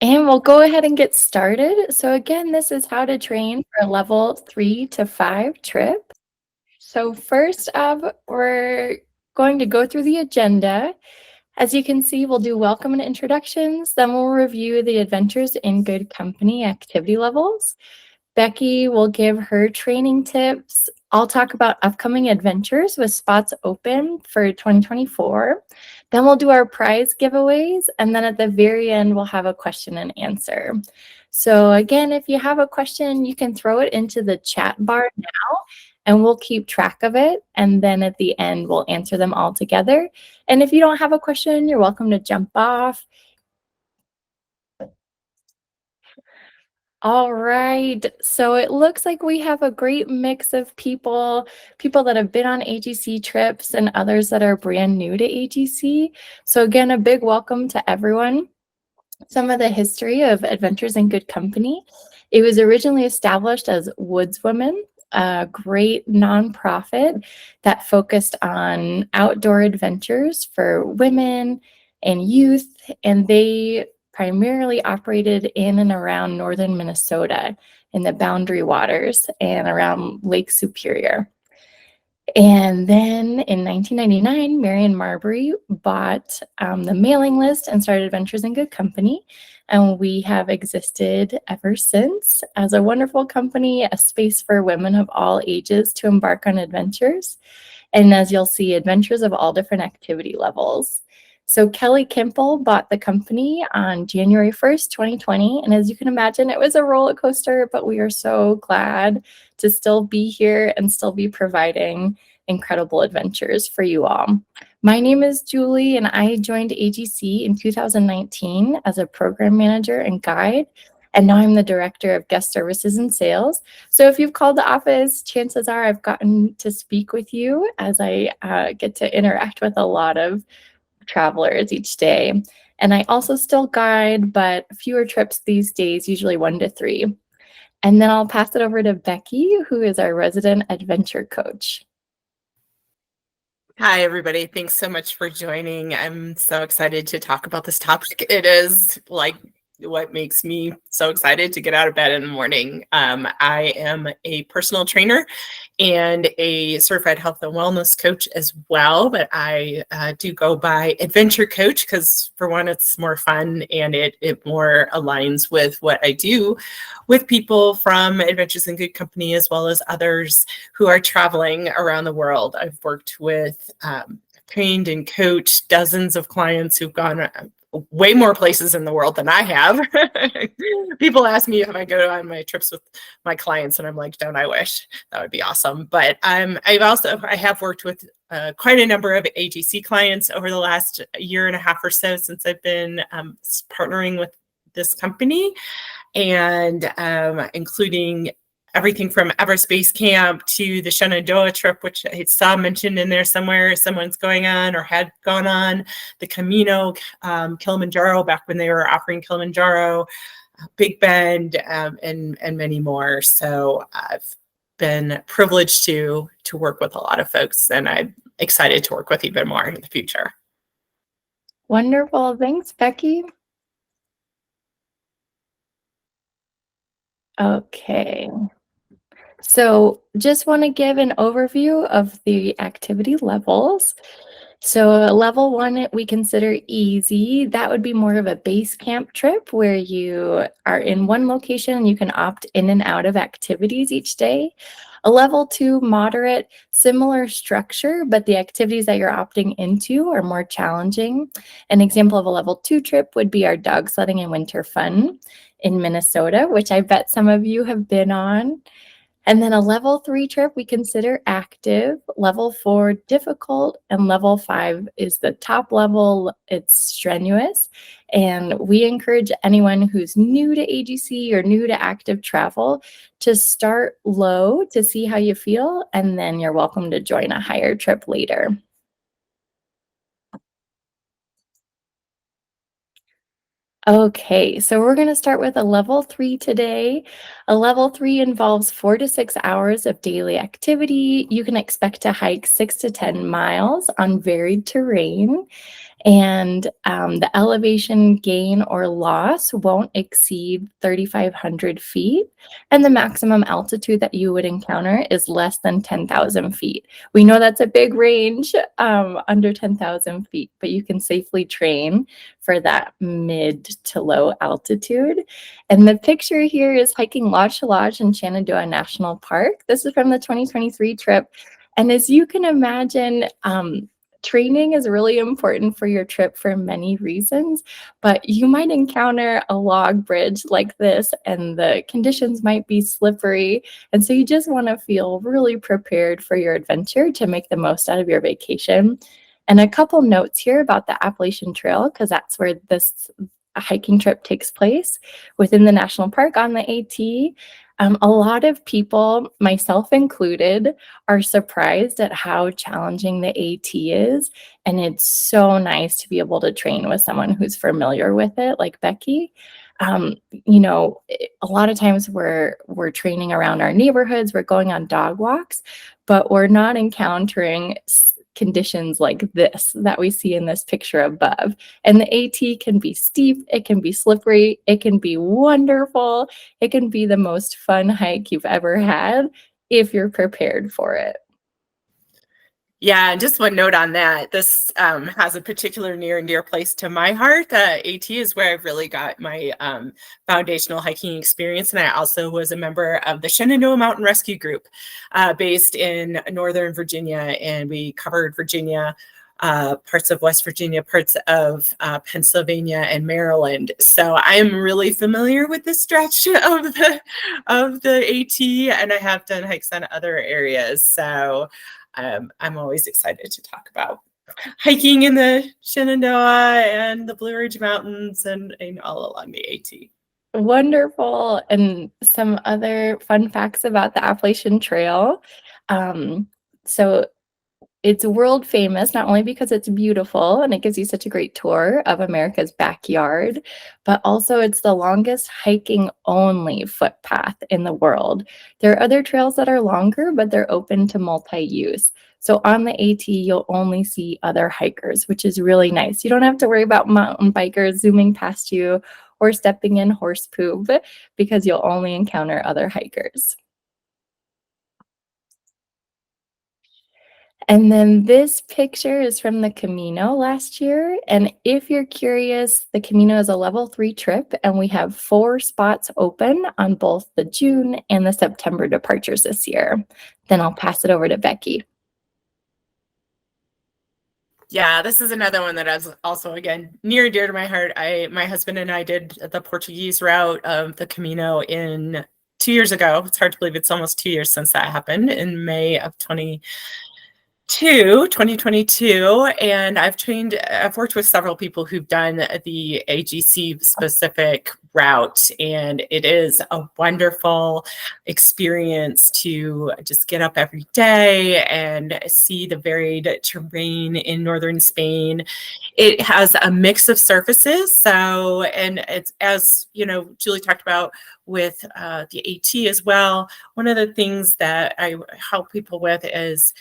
And we'll go ahead and get started. So again, this is how to train for a level 3 to 5 trip. So first up, we're going to go through the agenda. As you can see, we'll do welcome and introductions, then we'll review the Adventures in Good Company activity levels. Becky will give her training tips. I'll talk about upcoming adventures with spots open for 2024. Then we'll do our prize giveaways. And then at the very end, we'll have a question and answer. So again, if you have a question, you can throw it into the chat bar now and we'll keep track of it. And then at the end, we'll answer them all together. And if you don't have a question, you're welcome to jump off. All right, so it looks like we have a great mix of people that have been on AGC trips and others that are brand new to AGC. So again, a big welcome to everyone. Some of the history of Adventures in Good Company. It was originally established as Woodswomen, a great nonprofit that focused on outdoor adventures for women and youth, and they primarily operated in and around northern Minnesota in the Boundary Waters and around Lake Superior. And then in 1999, Marion Marbury bought the mailing list and started Adventures in Good Company. And we have existed ever since as a wonderful company, a space for women of all ages to embark on adventures. And as you'll see, adventures of all different activity levels. So Kelly Kimple bought the company on January 1st, 2020. And as you can imagine, it was a roller coaster, but we are so glad to still be here and still be providing incredible adventures for you all. My name is Julie, and I joined AGC in 2019 as a program manager and guide. And now I'm the director of guest services and sales. So if you've called the office, chances are I've gotten to speak with you as I get to interact with a lot of travelers each day. And I also still guide, but fewer trips these days, usually 1 to 3. And then I'll pass it over to Becky, who is our resident adventure coach. Hi, everybody. Thanks so much for joining. I'm so excited to talk about this topic. It is like what makes me so excited to get out of bed in the morning. I am a personal trainer and a certified health and wellness coach as well, but I do go by adventure coach because for one, it's more fun and it more aligns with what I do with people from Adventures in Good Company as well as others who are traveling around the world. I've worked with trained and coached dozens of clients who've gone way more places in the world than I have. People ask me if I go on my trips with my clients, and I'm like, don't I wish? That would be awesome. But I have worked with quite a number of AGC clients over the last year and a half or so since I've been partnering with this company, and including everything from Everest Base Camp to the Shenandoah trip, which I saw mentioned in there somewhere, someone's going on or had gone on, the Camino, Kilimanjaro, back when they were offering Kilimanjaro, Big Bend, and many more. So I've been privileged to work with a lot of folks, and I'm excited to work with even more in the future. Wonderful. Thanks, Becky. Okay. So just want to give an overview of the activity levels. So level 1, we consider easy. That would be more of a base camp trip where you are in one location and you can opt in and out of activities each day. A level 2, moderate, similar structure, but the activities that you're opting into are more challenging. An example of a level 2 trip would be our dog sledding and winter fun in Minnesota, which I bet some of you have been on. And then a level 3 trip we consider active, level 4 difficult, and level 5 is the top level. It's strenuous. And we encourage anyone who's new to AGC or new to active travel to start low to see how you feel, and then you're welcome to join a higher trip later. Okay, so we're going to start with a level 3 today. A level 3 involves 4 to 6 hours of daily activity. You can expect to hike 6 to 10 miles on varied terrain. And the elevation gain or loss won't exceed 3,500 feet. And the maximum altitude that you would encounter is less than 10,000 feet. We know that's a big range, under 10,000 feet, but you can safely train for that mid to low altitude. And the picture here is hiking lodge to lodge in Shenandoah National Park. This is from the 2023 trip. And as you can imagine, training is really important for your trip for many reasons, but you might encounter a log bridge like this and the conditions might be slippery. And so you just want to feel really prepared for your adventure to make the most out of your vacation. And a couple notes here about the Appalachian Trail, because that's where this hiking trip takes place within the national park on the AT. A lot of people, myself included, are surprised at how challenging the AT is. And it's so nice to be able to train with someone who's familiar with it, like Becky. A lot of times we're training around our neighborhoods, we're going on dog walks, but we're not encountering conditions like this that we see in this picture above. And the AT can be steep, it can be slippery, it can be wonderful, it can be the most fun hike you've ever had if you're prepared for it. Yeah, and just one note on that. This has a particular near and dear place to my heart. AT is where I've really got my foundational hiking experience. And I also was a member of the Shenandoah Mountain Rescue Group based in Northern Virginia. And we covered Virginia, parts of West Virginia, parts of Pennsylvania and Maryland. So I'm really familiar with the stretch of the AT, and I have done hikes on other areas. So I'm always excited to talk about hiking in the Shenandoah and the Blue Ridge Mountains and all along the AT. Wonderful. And some other fun facts about the Appalachian Trail. So it's world famous, not only because it's beautiful and it gives you such a great tour of America's backyard, but also it's the longest hiking only footpath in the world. There are other trails that are longer, but they're open to multi-use. So on the AT, you'll only see other hikers, which is really nice. You don't have to worry about mountain bikers zooming past you or stepping in horse poop because you'll only encounter other hikers. And then this picture is from the Camino last year. And if you're curious, the Camino is a level 3 trip, and we have 4 spots open on both the June and the September departures this year. Then I'll pass it over to Becky. Yeah, this is another one that is also, again, near and dear to my heart. My husband and I did the Portuguese route of the Camino 2 years ago. It's hard to believe it's almost 2 years since that happened, in May of 2022, and I've worked with several people who've done the AGC specific route, and it is a wonderful experience to just get up every day and see the varied terrain in northern Spain. It has a mix of surfaces, and it's, as you know, Julie talked about with the AT as well. One of the things that I help people with is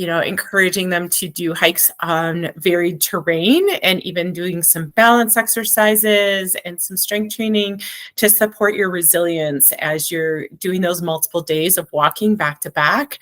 encouraging them to do hikes on varied terrain and even doing some balance exercises and some strength training to support your resilience as you're doing those multiple days of walking back to back.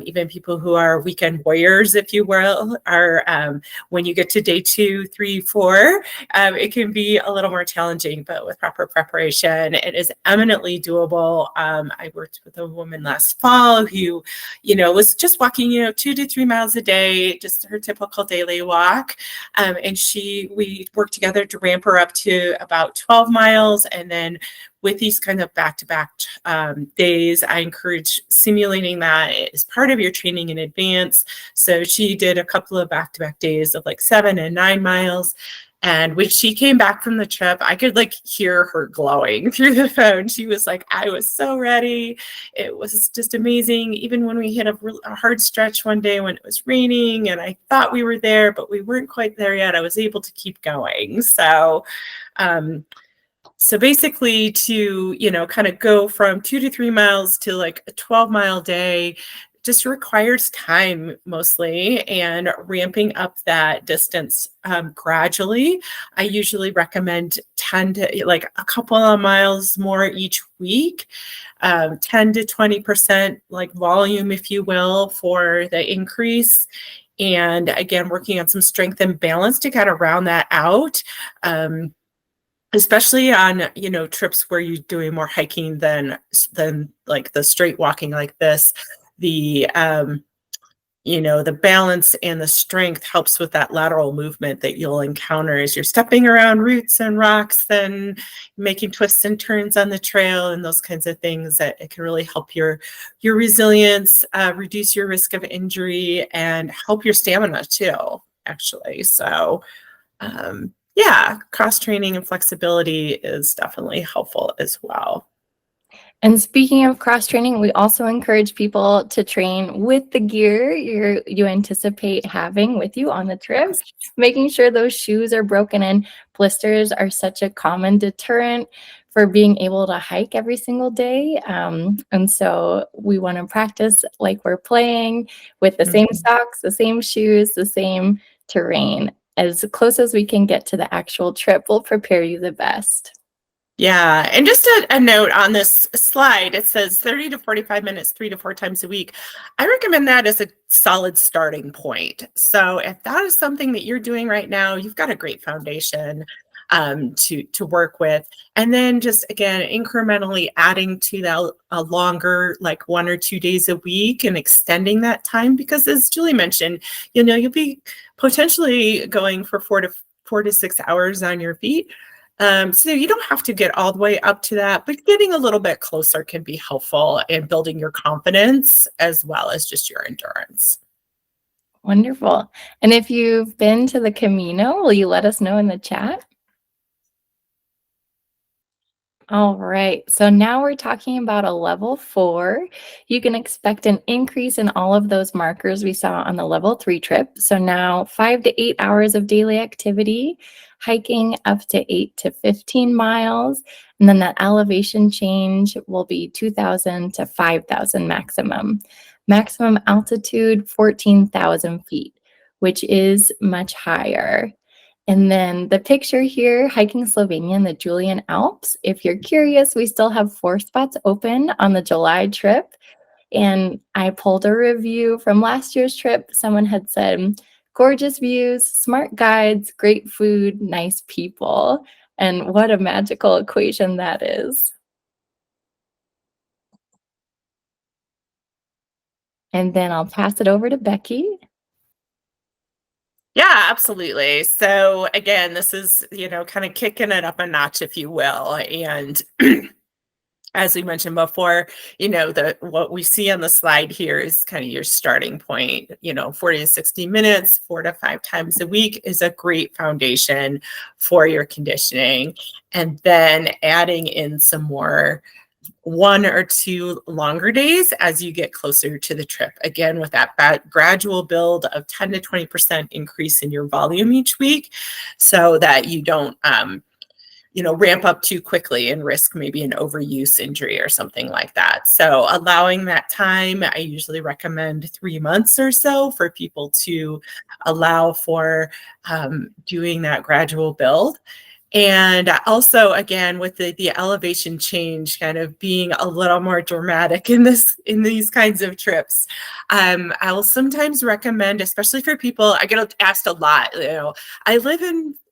Even people who are weekend warriors, if you will, are when you get to day 2, 3, 4, it can be a little more challenging, but with proper preparation, it is eminently doable. I worked with a woman last fall who, was just walking, 2 to 3 miles a day, just her typical daily walk. And we worked together to ramp her up to about 12 miles. And then with these kind of back-to-back days, I encourage simulating that as part of your training in advance. So she did a couple of back-to-back days of like 7 and 9 miles. And when she came back from the trip, I could hear her glowing through the phone. She was like, I was so ready. It was just amazing. Even when we hit a hard stretch one day when it was raining and I thought we were there, but we weren't quite there yet, I was able to keep going. So basically to, kind of go from 2 to 3 miles to like a 12-mile day, just requires time mostly, and ramping up that distance gradually. I usually recommend 10 to like a couple of miles more each week, 10 to 20% like volume, if you will, for the increase. And again, working on some strength and balance to kind of round that out. Especially on, trips where you're doing more hiking than like the straight walking like this. The the balance and the strength helps with that lateral movement that you'll encounter as you're stepping around roots and rocks, then making twists and turns on the trail and those kinds of things. That it can really help your resilience, reduce your risk of injury, and help your stamina too, actually. So yeah, cross training and flexibility is definitely helpful as well. And speaking of cross training, we also encourage people to train with the gear you anticipate having with you on the trip, making sure those shoes are broken in. Blisters are such a common deterrent for being able to hike every single day. And so we want to practice like we're playing with the same socks, the same shoes, the same terrain. As close as we can get to the actual trip will prepare you the best. Yeah. And just a note on this slide, it says 30 to 45 minutes, 3 to 4 times a week. I recommend that as a solid starting point. So if that is something that you're doing right now, you've got a great foundation to work with. And then just again, incrementally adding to that a longer, like 1 or 2 days a week, and extending that time, because as Julie mentioned, you'll be potentially going for 4 to 6 hours on your feet. So you don't have to get all the way up to that, but getting a little bit closer can be helpful in building your confidence as well as just your endurance. Wonderful. And if you've been to the Camino, will you let us know in the chat? All right, so now we're talking about a level 4. You can expect an increase in all of those markers we saw on the level 3 trip. So now 5 to 8 hours of daily activity, hiking up to 8 to 15 miles, and then that elevation change will be 2,000 to 5,000 maximum. Maximum altitude, 14,000 feet, which is much higher. And then the picture here, hiking Slovenia in the Julian Alps. If you're curious, we still have 4 spots open on the July trip. And I pulled a review from last year's trip. Someone had said, gorgeous views, smart guides, great food, nice people. And what a magical equation that is. And then I'll pass it over to Becky. Yeah, absolutely. So again, this is, kind of kicking it up a notch, if you will. And as we mentioned before, what we see on the slide here is kind of your starting point. 40 to 60 minutes, 4 to 5 times a week is a great foundation for your conditioning. And then adding in some more 1 or 2 longer days as you get closer to the trip. Again, with that gradual build of 10 to 20% increase in your volume each week, so that you don't ramp up too quickly and risk maybe an overuse injury or something like that. So allowing that time, I usually recommend 3 months or so for people to allow for doing that gradual build. And also, again, with the elevation change kind of being a little more dramatic in these kinds of trips, I will sometimes recommend, especially for people, I get asked a lot.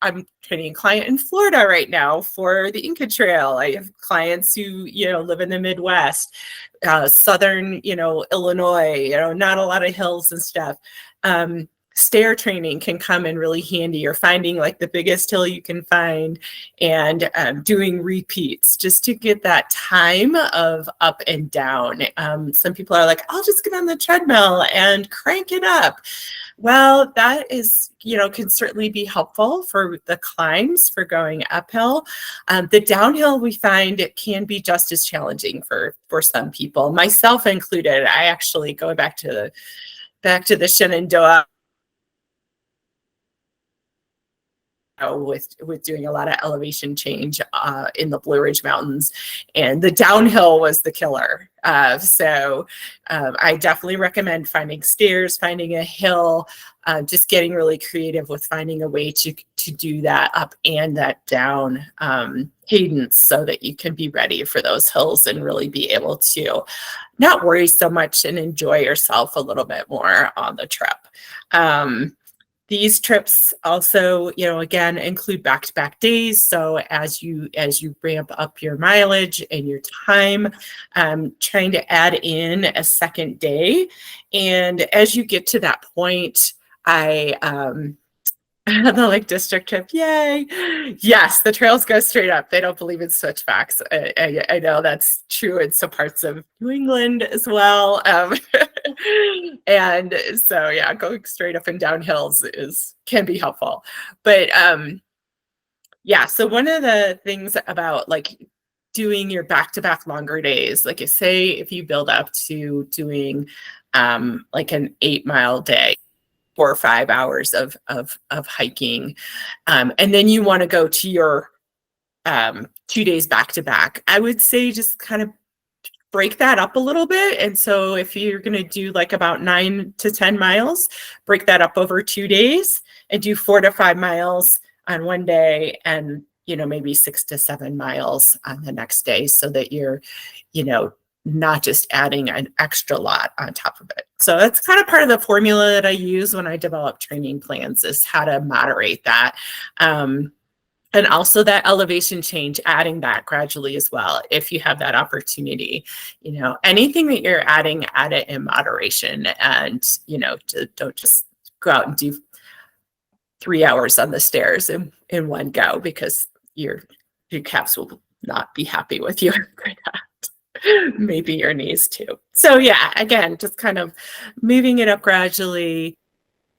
I'm training a client in Florida right now for the Inca Trail. I have clients who live in the Midwest, southern Illinois. Not a lot of hills and stuff. Stair training can come in really handy, or finding like the biggest hill you can find and doing repeats just to get that time of up and down. Some people are like, I'll just get on the treadmill and crank it up. Well, that is, can certainly be helpful for the climbs, for going uphill. The downhill, we find it can be just as challenging for some people, myself included. I actually, going back to the Shenandoah, with doing a lot of elevation change in the Blue Ridge Mountains, and the downhill was the killer. So I definitely recommend finding stairs, finding a hill, just getting really creative with finding a way to do that up and that down cadence so that you can be ready for those hills and really be able to not worry so much and enjoy yourself a little bit more on the trip. These trips also, again, include back-to-back days. So as you ramp up your mileage and your time, trying to add in a second day. And as you get to that point, the Lake District trip, yay! Yes, the trails go straight up. They don't believe in switchbacks. I know that's true in some parts of New England as well. And so, yeah, going straight up and down hills can be helpful. But yeah, so one of the things about like doing your back-to-back longer days, like say if you build up to doing like an 8-mile day, 4 or 5 hours of hiking, and then you want to go to your 2 days back to back, I would say just kind of break that up a little bit. And so if you're going to do like about 9 to 10 miles, break that up over 2 days and do 4 to 5 miles on one day, and maybe 6 to 7 miles on the next day, so that you're not just adding an extra lot on top of it. So that's kind of part of the formula that I use when I develop training plans, is how to moderate that. And also that elevation change, adding that gradually as well, if you have that opportunity. Anything that you're adding, add it in moderation, and, don't just go out and do 3 hours on the stairs in one go, because your calves will not be happy with you after that. Maybe your knees too. So yeah, again, just kind of moving it up gradually.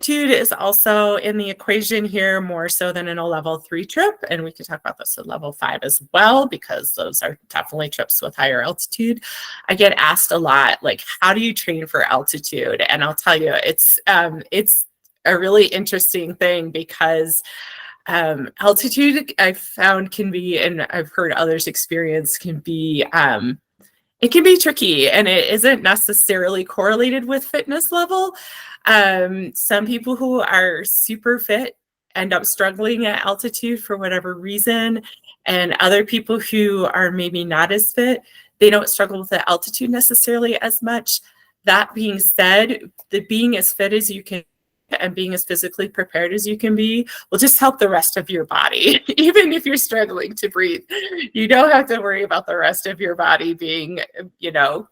Altitude is also in the equation here, more so than in a level 3 trip. And we can talk about this at level 5 as well, because those are definitely trips with higher altitude. I get asked a lot, like, how do you train for altitude? And I'll tell you, it's a really interesting thing, because altitude, I've found, can be, and I've heard others experience, can be it can be tricky, and it isn't necessarily correlated with fitness level. Some people who are super fit end up struggling at altitude for whatever reason, and other people who are maybe not as fit, they don't struggle with the altitude necessarily as much. That being said, the being as fit as you can and being as physically prepared as you can be will just help the rest of your body. Even if you're struggling to breathe, you don't have to worry about the rest of your body being,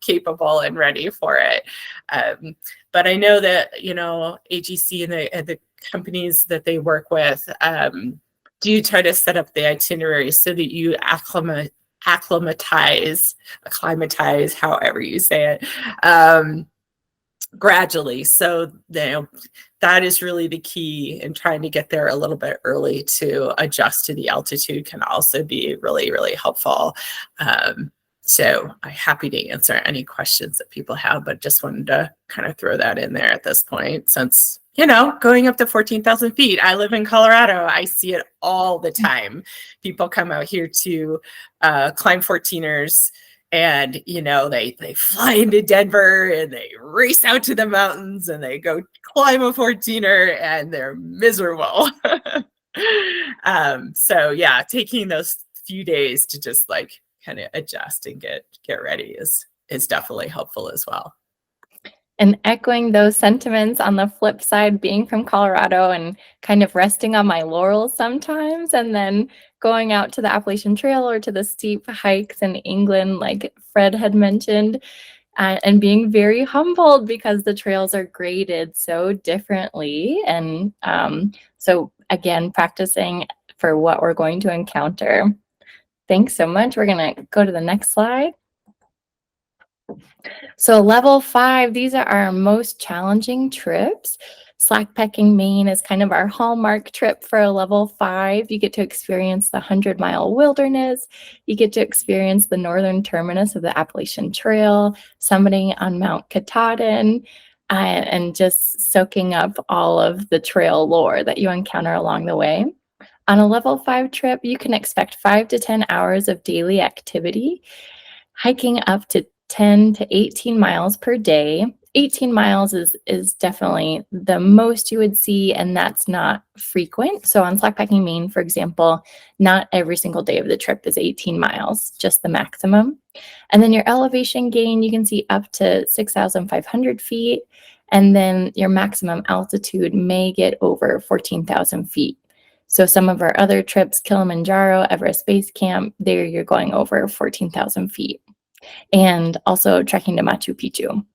capable and ready for it. But I know that, AGC and the companies that they work with do try to set up the itinerary so that you acclimatize, however you say it, gradually. So that is really the key, in trying to get there a little bit early to adjust to the altitude can also be really, really helpful. So I'm happy to answer any questions that people have, but just wanted to kind of throw that in there at this point, since, going up to 14,000 feet, I live in Colorado. I see it all the time. People come out here to climb 14ers, and, they fly into Denver and they race out to the mountains and they go climb a 14er and they're miserable. So yeah, taking those few days to just like kind of adjust and get ready is definitely helpful as well. And echoing those sentiments, on the flip side, being from Colorado and kind of resting on my laurels sometimes, and then going out to the Appalachian Trail or to the steep hikes in England, like Fred had mentioned, and being very humbled because the trails are graded so differently. And so again, practicing for what we're going to encounter. Thanks so much. We're going to go to the next slide. So level 5, these are our most challenging trips. Slackpacking Maine is kind of our hallmark trip for a level 5. You get to experience the 100-mile wilderness. You get to experience the northern terminus of the Appalachian Trail, summiting on Mount Katahdin, and just soaking up all of the trail lore that you encounter along the way. On a level 5 trip, you can expect 5 to 10 hours of daily activity, hiking up to 10 to 18 miles per day. 18 miles is definitely the most you would see, and that's not frequent. So on Slackpacking Maine, for example, not every single day of the trip is 18 miles, just the maximum. And then your elevation gain, you can see up to 6,500 feet. And then your maximum altitude may get over 14,000 feet. So some of our other trips, Kilimanjaro, Everest Base Camp, there you're going over 14,000 feet. And also trekking to Machu Picchu.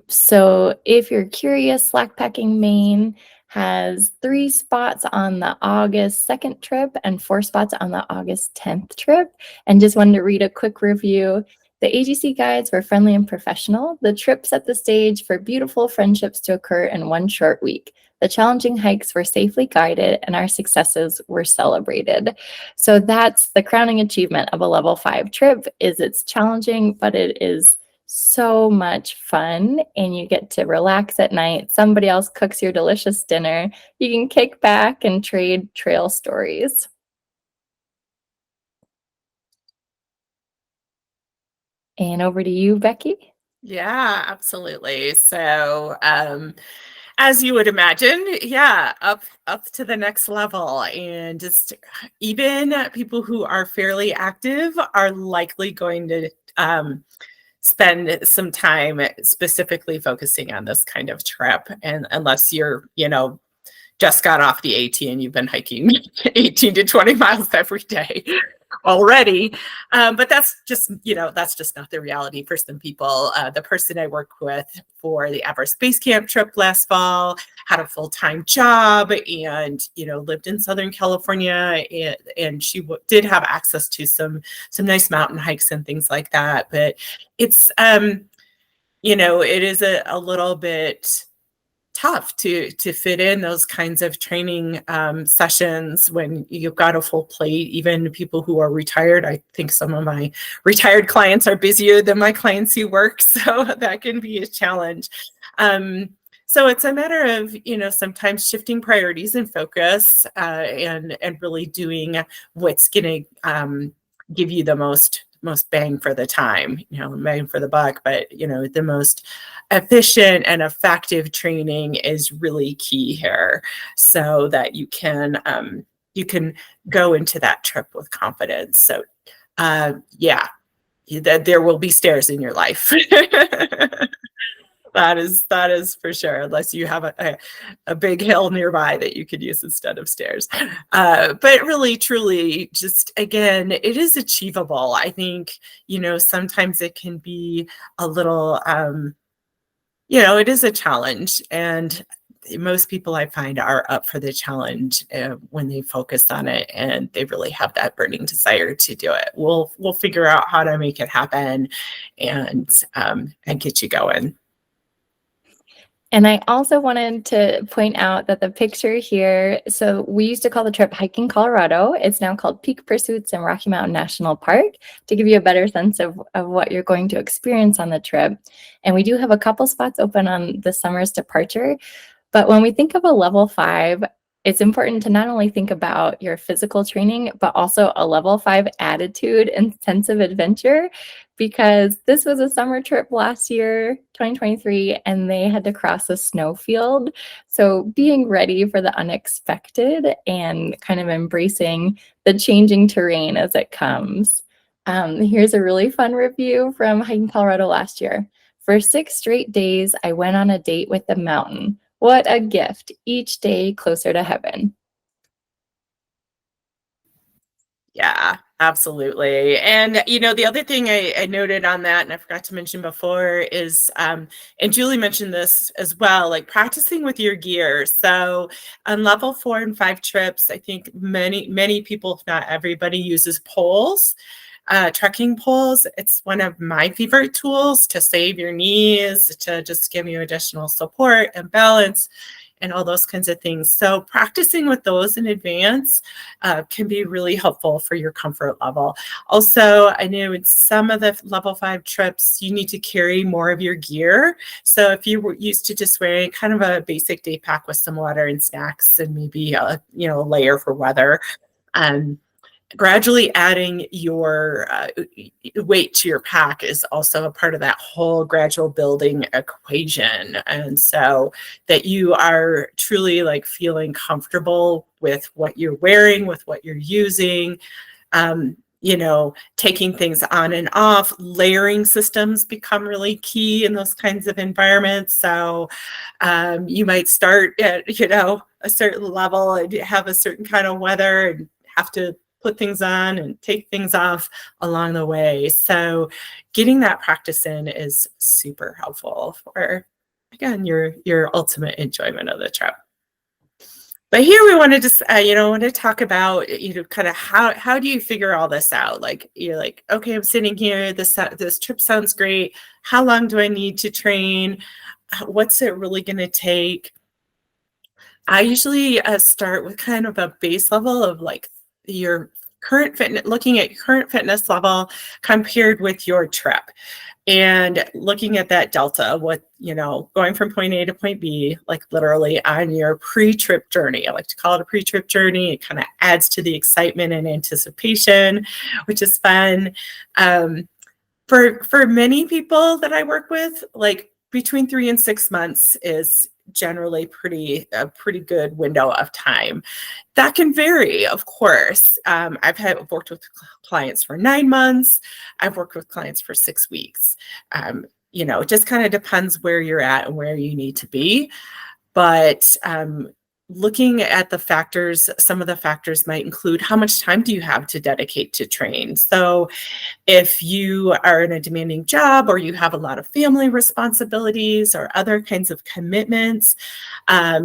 So if you're curious, Slackpacking Maine has 3 spots on the August 2nd trip and 4 spots on the August 10th trip. And just wanted to read a quick review. The AGC guides were friendly and professional. The trip set the stage for beautiful friendships to occur in one short week. The challenging hikes were safely guided and our successes were celebrated. So that's the crowning achievement of a level 5 trip. Is it's challenging, but it is so much fun, and you get to relax at night. Somebody else cooks your delicious dinner. You can kick back and trade trail stories. And over to you, Becky. Yeah, absolutely. So, as you would imagine, yeah, up to the next level, and just even people who are fairly active are likely going to spend some time specifically focusing on this kind of trip, and unless you're, just got off the AT and you've been hiking 18 to 20 miles every day already. But that's just not the reality for some people. The person I worked with for the Everest Base Camp trip last fall had a full-time job and, lived in Southern California, and she did have access to some nice mountain hikes and things like that. But it's, it is a little bit tough to fit in those kinds of training sessions when you've got a full plate. Even people who are retired, I think some of my retired clients are busier than my clients who work, so that can be a challenge. So it's a matter of, sometimes shifting priorities and focus, and really doing what's going to give you the most bang for the time, bang for the buck, but the most efficient and effective training is really key here, so that you can go into that trip with confidence. So yeah, that there will be stairs in your life. That is for sure, unless you have a big hill nearby that you could use instead of stairs. But really, truly, just again, it is achievable. I think, sometimes it can be a little, it is a challenge. And most people I find are up for the challenge when they focus on it and they really have that burning desire to do it. We'll figure out how to make it happen and get you going. And I also wanted to point out that the picture here, so we used to call the trip Hiking Colorado. It's now called Peak Pursuits in Rocky Mountain National Park, to give you a better sense of what you're going to experience on the trip. And we do have a couple spots open on the summer's departure. But when we think of a level 5, it's important to not only think about your physical training, but also a level 5 attitude and sense of adventure, because this was a summer trip last year, 2023, and they had to cross a snowfield. So being ready for the unexpected and kind of embracing the changing terrain as it comes. Here's a really fun review from Hiking Colorado last year. For 6 straight days, I went on a date with the mountain. What a gift, each day closer to heaven. Yeah, absolutely. And, the other thing I noted on that, and I forgot to mention before, is, and Julie mentioned this as well, like practicing with your gear. So on level 4 and 5 trips, I think many people, if not everybody, uses poles. Trekking poles, it's one of my favorite tools to save your knees, to just give you additional support and balance. and all those kinds of things. So practicing with those in advance can be really helpful for your comfort level. Also, I know in some of the level 5 trips, you need to carry more of your gear. So if you were used to just wearing kind of a basic day pack with some water and snacks and maybe a layer for weather, gradually adding your weight to your pack is also a part of that whole gradual building equation. And so that you are truly like feeling comfortable with what you're wearing, with what you're using, taking things on and off. Layering systems become really key in those kinds of environments. So you might start at, a certain level and have a certain kind of weather and have to put things on and take things off along the way. So getting that practice in is super helpful for, again, your ultimate enjoyment of the trip. But here we want to just, want to talk about, kind of how do you figure all this out? Like, you're like, okay, I'm sitting here. This trip sounds great. How long do I need to train? What's it really going to take? I usually start with kind of a base level of like your current fitness, looking at your current fitness level compared with your trip. And looking at that delta, going from point A to point B, like literally on your pre-trip journey. I like to call it a pre-trip journey. It kind of adds to the excitement and anticipation, which is fun. For many people that I work with, like between 3 and 6 months is generally a pretty good window of time. That can vary, of course. I've worked with clients for 9 months. I've worked with clients for 6 weeks. It just kind of depends where you're at and where you need to be. But looking at the factors, some of the factors might include how much time do you have to dedicate to train. So if you are in a demanding job or you have a lot of family responsibilities or other kinds of commitments,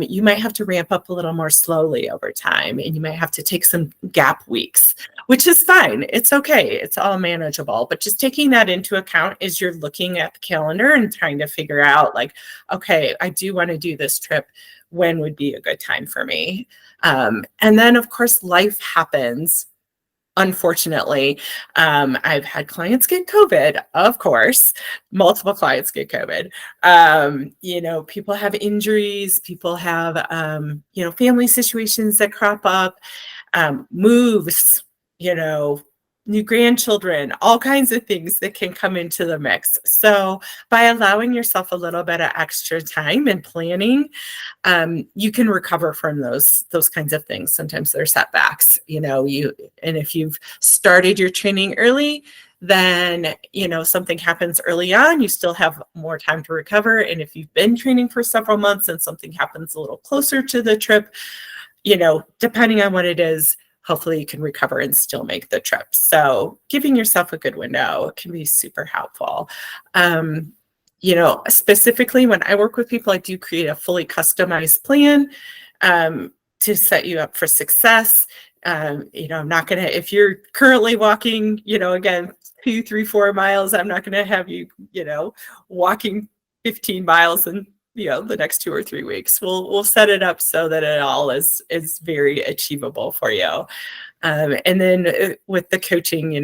you might have to ramp up a little more slowly over time, and you might have to take some gap weeks, which is fine. It's okay. It's all manageable. But just taking that into account as you're looking at the calendar and trying to figure out like, okay, I do want to do this trip. When would be a good time for me? And then, of course, life happens. Unfortunately, I've had clients get COVID, of course, multiple clients get COVID. People have injuries, people have, family situations that crop up, moves, new grandchildren, all kinds of things that can come into the mix. So by allowing yourself a little bit of extra time and planning, you can recover from those kinds of things. Sometimes they're setbacks, and if you've started your training early, then, something happens early on, you still have more time to recover. And if you've been training for several months and something happens a little closer to the trip, depending on what it is, hopefully you can recover and still make the trip. So giving yourself a good window can be super helpful. Specifically when I work with people, I do create a fully customized plan to set you up for success. I'm not going to, if you're currently walking, again, 2, 3, 4 miles, I'm not going to have you, walking 15 miles in the next 2 or 3 weeks. We'll set it up so that it all is very achievable for you. And then with the coaching,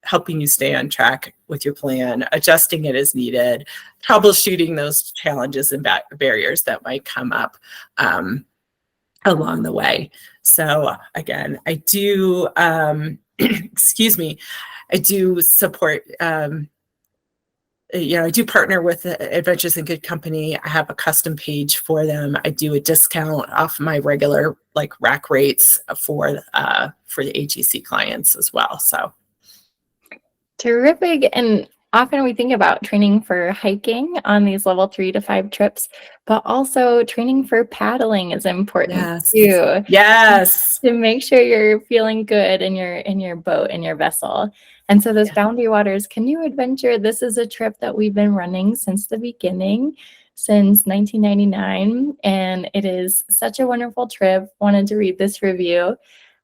helping you stay on track with your plan, adjusting it as needed, troubleshooting those challenges and barriers that might come up along the way. So again, I do, excuse me, I do support, I do partner with Adventures in Good Company. I have a custom page for them. I do a discount off my regular rack rates for the AGC clients as well. So terrific. And often we think about training for hiking on these level 3 to 5 trips, but also training for paddling is important too. Yes. To make sure you're feeling good in your boat, in your vessel. And so those Boundary Waters Canoe Adventure, this is a trip that we've been running since the beginning, since 1999. And it is such a wonderful trip. Wanted to read this review.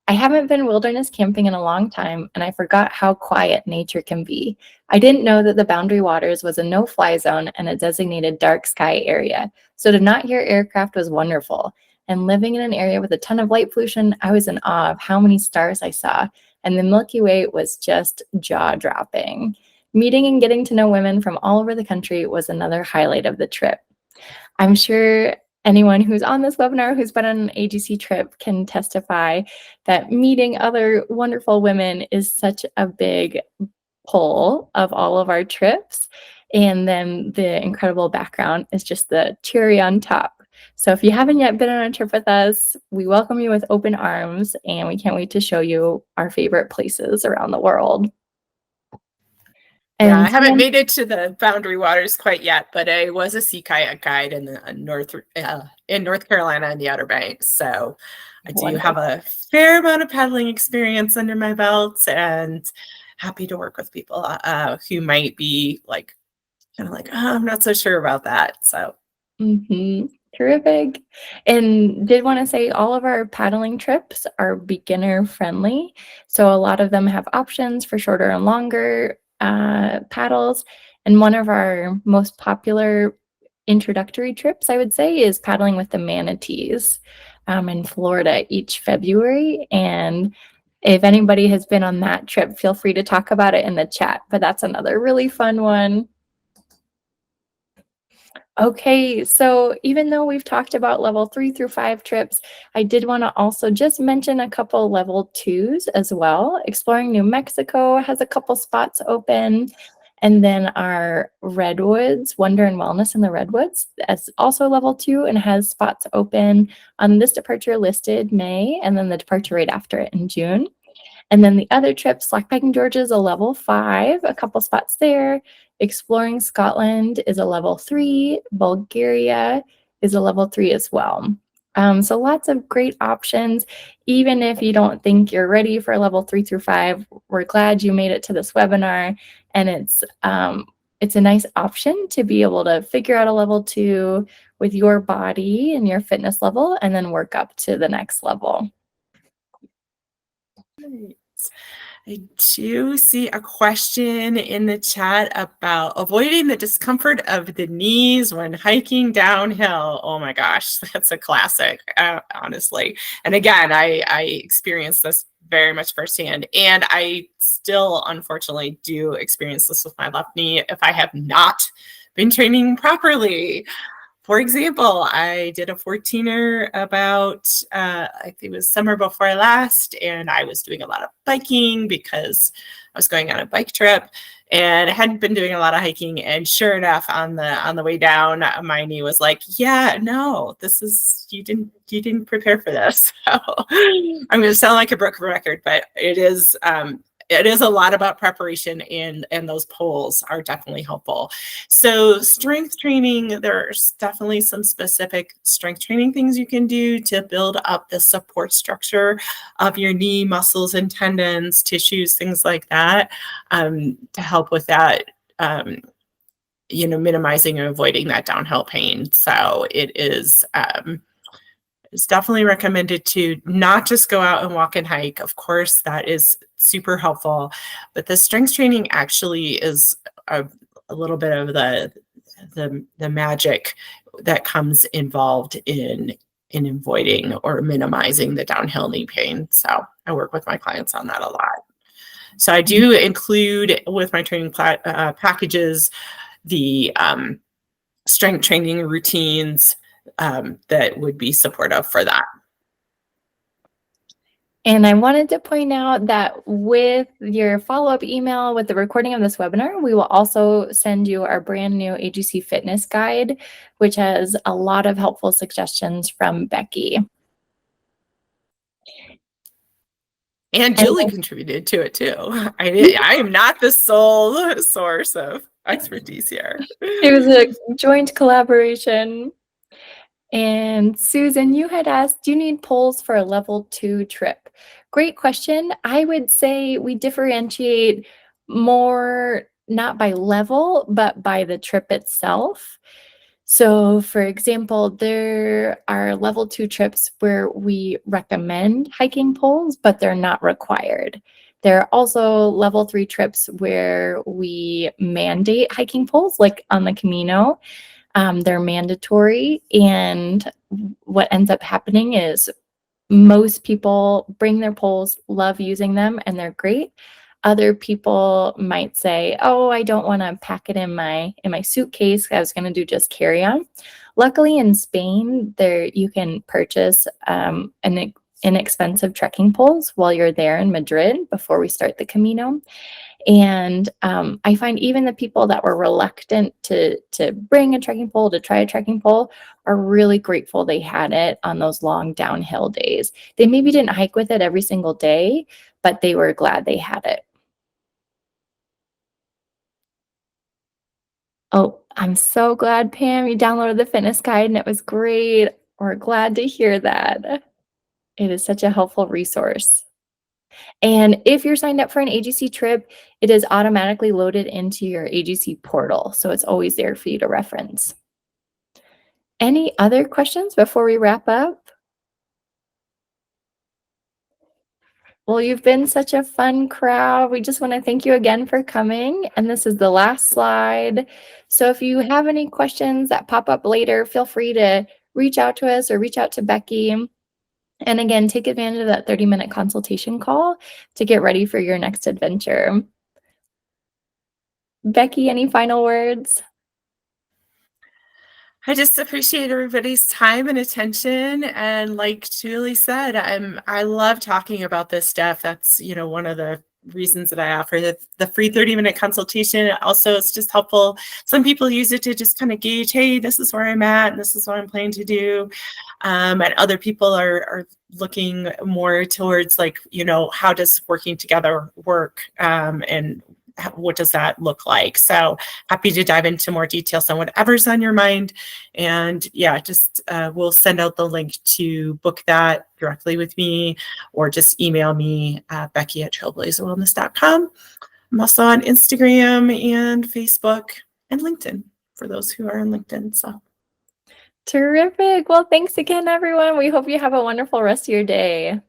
I haven't been wilderness camping in a long time, and I forgot how quiet nature can be. I didn't know that the Boundary Waters was a no-fly zone and a designated dark sky area, so to not hear aircraft was wonderful. And living in an area with a ton of light pollution, I was in awe of how many stars I saw, and the Milky Way was just jaw-dropping. Meeting and getting to know women from all over the country was another highlight of the trip. I'm sure anyone who's on this webinar who's been on an AGC trip can testify that meeting other wonderful women is such a big pull of all of our trips. And then the incredible background is just the cherry on top. So if you haven't yet been on a trip with us, we welcome you with open arms, and we can't wait to show you our favorite places around the world. Yeah, I And haven't made it to the Boundary Waters quite yet, but I was a sea kayak guide in the in North Carolina and the Outer Banks. So I do have a fair amount of paddling experience under my belt, and happy to work with people who might be like kind of like, oh, I'm not so sure about that. So Terrific. And did want to say all of our paddling trips are beginner friendly. So a lot of them have options for shorter and longer paddles. And one of our most popular introductory trips, I would say, is paddling with the manatees in Florida each February. And if anybody has been on that trip, feel free to talk about it in the chat. But that's another really fun one. Okay, so even though we've talked about level 3 through 5 trips, I did want to also just mention a couple level 2s as well. Exploring New Mexico has a couple spots open. And then our Redwoods, Wonder and Wellness in the Redwoods, that's also level 2 and has spots open on this departure listed May, and then the departure right after it in June. And then the other trip, Slackpacking Georgia, is a level 5, a couple spots there. Exploring Scotland is a level 3. Bulgaria is a level 3 as well. So lots of great options. Even if you don't think you're ready for level 3 through 5, we're glad you made it to this webinar. And it's a nice option to be able to figure out a level 2 with your body and your fitness level, and then work up to the next level. I do see a question in the chat about avoiding the discomfort of the knees when hiking downhill. Oh my gosh, that's a classic, honestly. And again, I experienced this very much firsthand, and I still, unfortunately, do experience this with my left knee if I have not been training properly. For example, I did a 14er about, I think it was summer before last, and I was doing a lot of biking because I was going on a bike trip, and I hadn't been doing a lot of hiking. And sure enough, on the way down, my knee was like, "Yeah, no, this is you didn't prepare for this." So I'm going to sound like a broken record, but it is a lot about preparation, and those polls are definitely helpful. So strength training, there's definitely some specific strength training things you can do to build up the support structure of your knee muscles and tendons, tissues, things like that, to help with that, minimizing and avoiding that downhill pain. So it's definitely recommended to not just go out and walk and hike. Of course, that is super helpful, but the strength training actually is a little bit of the magic that comes involved in avoiding or minimizing the downhill knee pain. So I work with my clients on that a lot. So I do include with my training packages the strength training routines that would be supportive for that. And I wanted to point out that with your follow-up email with the recording of this webinar, we will also send you our brand new AGC Fitness Guide, which has a lot of helpful suggestions from Becky. And Julie contributed to it too. I am not the sole source of expertise here. It was a joint collaboration. And Susan, you had asked, do you need polls for a level 2 trip? Great question. I would say we differentiate more not by level, but by the trip itself. So, for example, there are level 2 trips where we recommend hiking poles, but they're not required. There are also level 3 trips where we mandate hiking poles, like on the Camino. They're mandatory, and what ends up happening is most people bring their poles, love using them, and they're great. Other people might say, "Oh, I don't want to pack it in my suitcase. I was going to do just carry on." Luckily, in Spain, there you can purchase inexpensive trekking poles while you're there in Madrid before we start the Camino. And I find even the people that were reluctant to bring a trekking pole, to try a trekking pole, are really grateful they had it on those long downhill days. They maybe didn't hike with it every single day, but they were glad they had it. Oh, I'm so glad, Pam, you downloaded the fitness guide and it was great. We're glad to hear that. It is such a helpful resource. And if you're signed up for an AGC trip, it is automatically loaded into your AGC portal. So it's always there for you to reference. Any other questions before we wrap up? Well, you've been such a fun crowd. We just want to thank you again for coming. And this is the last slide. So if you have any questions that pop up later, feel free to reach out to us or reach out to Becky. And again, take advantage of that 30-minute consultation call to get ready for your next adventure. Becky, any final words? I just appreciate everybody's time and attention. And like Julie said, I love talking about this stuff. That's, one of the reasons that I offer the free 30-minute consultation. Also, it's just helpful. Some people use it to just kind of gauge, hey, this is where I'm at, and this is what I'm planning to do. And other people are looking more towards like, how does working together work? And what does that look like? So happy to dive into more details on whatever's on your mind. And yeah, just we'll send out the link to book that directly with me, or just email me, Becky at trailblazerwellness.com. I'm also on Instagram and Facebook and LinkedIn for those who are on LinkedIn. So Terrific. Well, thanks again, everyone. We hope you have a wonderful rest of your day.